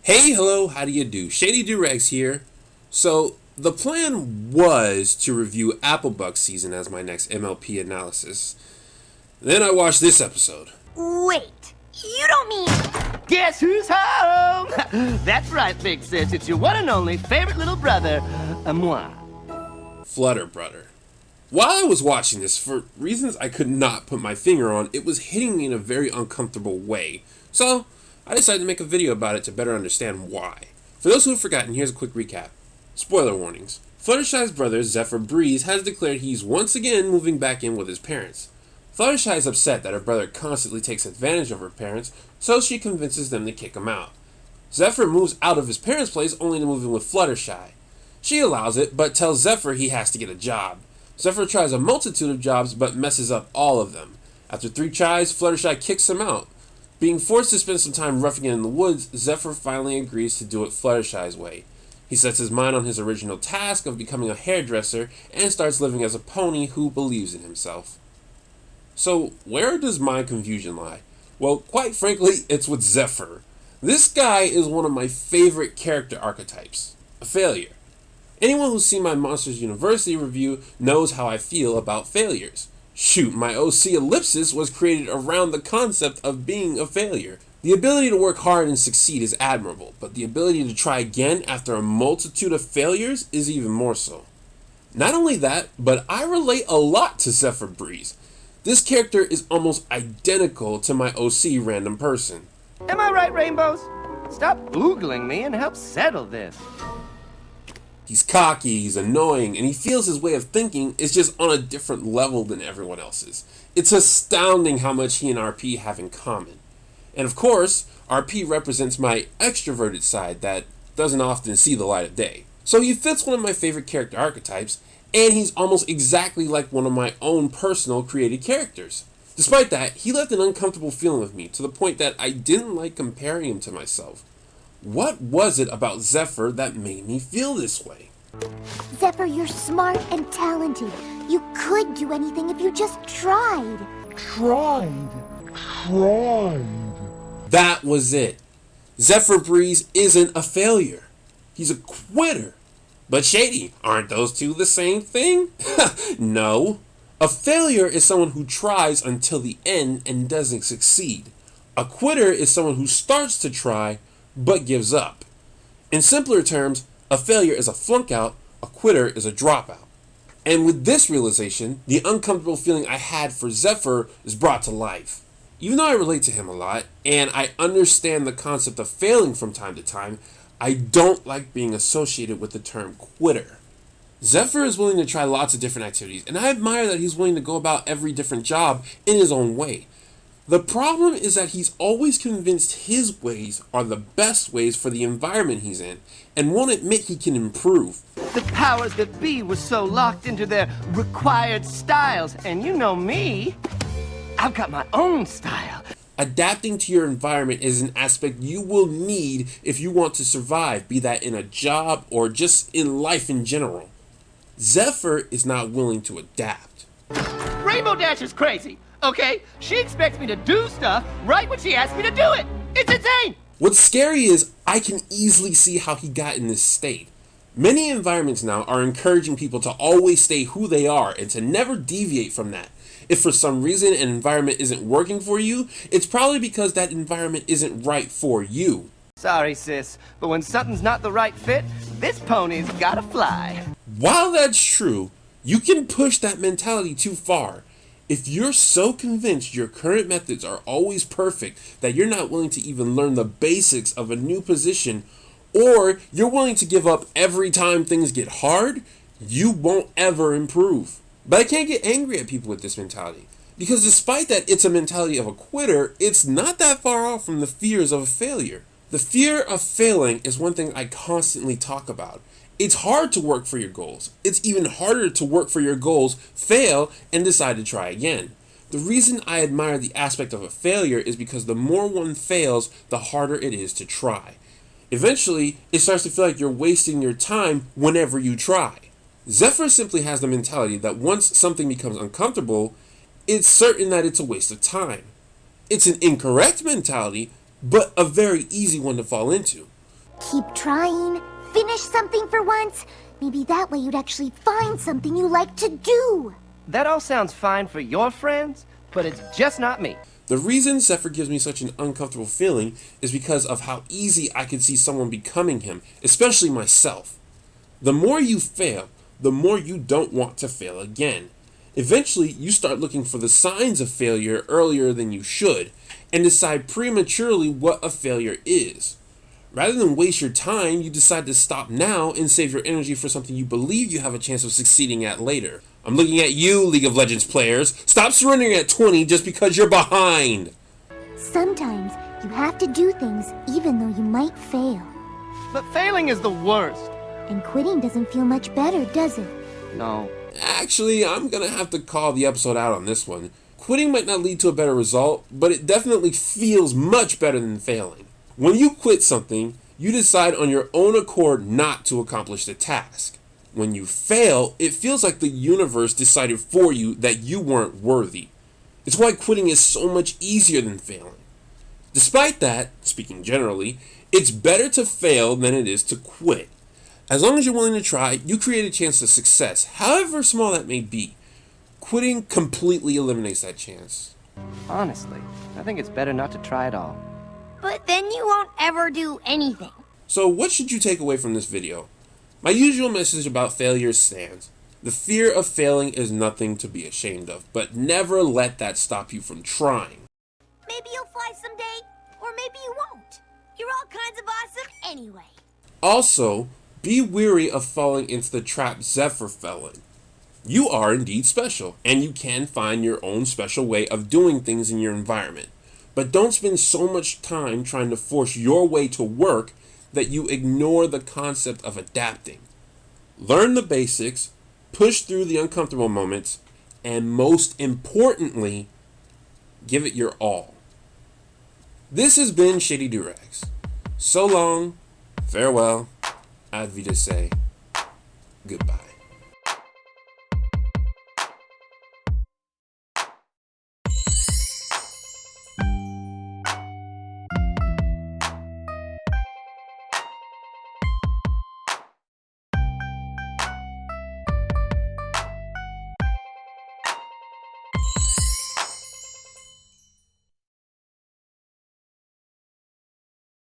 Hey, hello, how do you do? Shady Doorags here. So, the plan was to review Applebug season as my next MLP analysis. Then I watched this episode. Wait, you don't mean... Guess who's home? That's right, big sis. It's your one and only favorite little brother, moi. Flutter, Brutter. While I was watching this, for reasons I could not put my finger on, it was hitting me in a very uncomfortable way. So, I decided to make a video about it to better understand why. For those who have forgotten, here's a quick recap. Spoiler warnings. Fluttershy's brother, Zephyr Breeze, has declared he's once again moving back in with his parents. Fluttershy is upset that her brother constantly takes advantage of her parents, so she convinces them to kick him out. Zephyr moves out of his parents' place only to move in with Fluttershy. She allows it, but tells Zephyr he has to get a job. Zephyr tries a multitude of jobs, but messes up all of them. After 3 tries, Fluttershy kicks him out. Being forced to spend some time roughing it in the woods, Zephyr finally agrees to do it Fluttershy's way. He sets his mind on his original task of becoming a hairdresser and starts living as a pony who believes in himself. So, where does my confusion lie? Well, quite frankly, it's with Zephyr. This guy is one of my favorite character archetypes. A failure. Anyone who's seen my Monsters University review knows how I feel about failures. Shoot, my OC Ellipsis was created around the concept of being a failure. The ability to work hard and succeed is admirable, but the ability to try again after a multitude of failures is even more so. Not only that, but I relate a lot to Zephyr Breeze. This character is almost identical to my OC random person. Am I right, Rainbows? Stop oogling me and help settle this. He's cocky, he's annoying, and he feels his way of thinking is just on a different level than everyone else's. It's astounding how much he and RP have in common. And of course, RP represents my extroverted side that doesn't often see the light of day. So he fits one of my favorite character archetypes, and he's almost exactly like one of my own personal created characters. Despite that, he left an uncomfortable feeling with me to the point that I didn't like comparing him to myself. What was it about Zephyr that made me feel this way? Zephyr, you're smart and talented. You could do anything if you just tried. Tried. That was it. Zephyr Breeze isn't a failure. He's a quitter. But Shady, aren't those two the same thing? No. A failure is someone who tries until the end and doesn't succeed. A quitter is someone who starts to try but gives up. In simpler terms, a failure is a flunk out, a quitter is a dropout. And with this realization, the uncomfortable feeling I had for Zephyr is brought to life. Even though I relate to him a lot, and I understand the concept of failing from time to time, I don't like being associated with the term quitter. Zephyr is willing to try lots of different activities, and I admire that he's willing to go about every different job in his own way. The problem is that he's always convinced his ways are the best ways for the environment he's in, and won't admit he can improve. The powers that be were so locked into their required styles, and you know me, I've got my own style. Adapting to your environment is an aspect you will need if you want to survive, be that in a job or just in life in general. Zephyr is not willing to adapt. Rainbow Dash is crazy, okay? She expects me to do stuff right when she asks me to do it. It's insane! What's scary is I can easily see how he got in this state. Many environments now are encouraging people to always stay who they are and to never deviate from that. If for some reason an environment isn't working for you, it's probably because that environment isn't right for you. Sorry, sis, but when something's not the right fit, this pony's gotta fly. While that's true, you can push that mentality too far. If you're so convinced your current methods are always perfect that you're not willing to even learn the basics of a new position, or you're willing to give up every time things get hard, you won't ever improve. But I can't get angry at people with this mentality, because despite that it's a mentality of a quitter, it's not that far off from the fears of a failure. The fear of failing is one thing I constantly talk about. It's hard to work for your goals. It's even harder to work for your goals, fail, and decide to try again. The reason I admire the aspect of a failure is because the more one fails, the harder it is to try. Eventually, it starts to feel like you're wasting your time whenever you try. Zephyr simply has the mentality that once something becomes uncomfortable, it's certain that it's a waste of time. It's an incorrect mentality, but a very easy one to fall into. Keep trying. Finish something for once. Maybe that way you'd actually find something you like to do. That all sounds fine for your friends, but it's just not me. The reason Zephyr gives me such an uncomfortable feeling is because of how easy I could see someone becoming him, especially myself. The more you fail, the more you don't want to fail again. Eventually, you start looking for the signs of failure earlier than you should, and decide prematurely what a failure is. Rather than waste your time, you decide to stop now and save your energy for something you believe you have a chance of succeeding at later. I'm looking at you, League of Legends players. Stop surrendering at 20 just because you're behind. Sometimes you have to do things even though you might fail. But failing is the worst. And quitting doesn't feel much better, does it? No. Actually, I'm gonna have to call the episode out on this one. Quitting might not lead to a better result, but it definitely feels much better than failing. When you quit something, you decide on your own accord not to accomplish the task. When you fail, it feels like the universe decided for you that you weren't worthy. It's why quitting is so much easier than failing. Despite that, speaking generally, it's better to fail than it is to quit. As long as you're willing to try, you create a chance of success, however small that may be. Quitting completely eliminates that chance. Honestly, I think it's better not to try at all. But then you won't ever do anything. So what should you take away from this video? My usual message about failure stands. The fear of failing is nothing to be ashamed of, but never let that stop you from trying. Maybe you'll fly someday, or maybe you won't. You're all kinds of awesome anyway. Also, be wary of falling into the trap Zephyr fell in. You are indeed special, and you can find your own special way of doing things in your environment. But don't spend so much time trying to force your way to work that you ignore the concept of adapting. Learn the basics, push through the uncomfortable moments, and most importantly, give it your all. This has been Shady Doorags. So long, farewell, I'd say goodbye.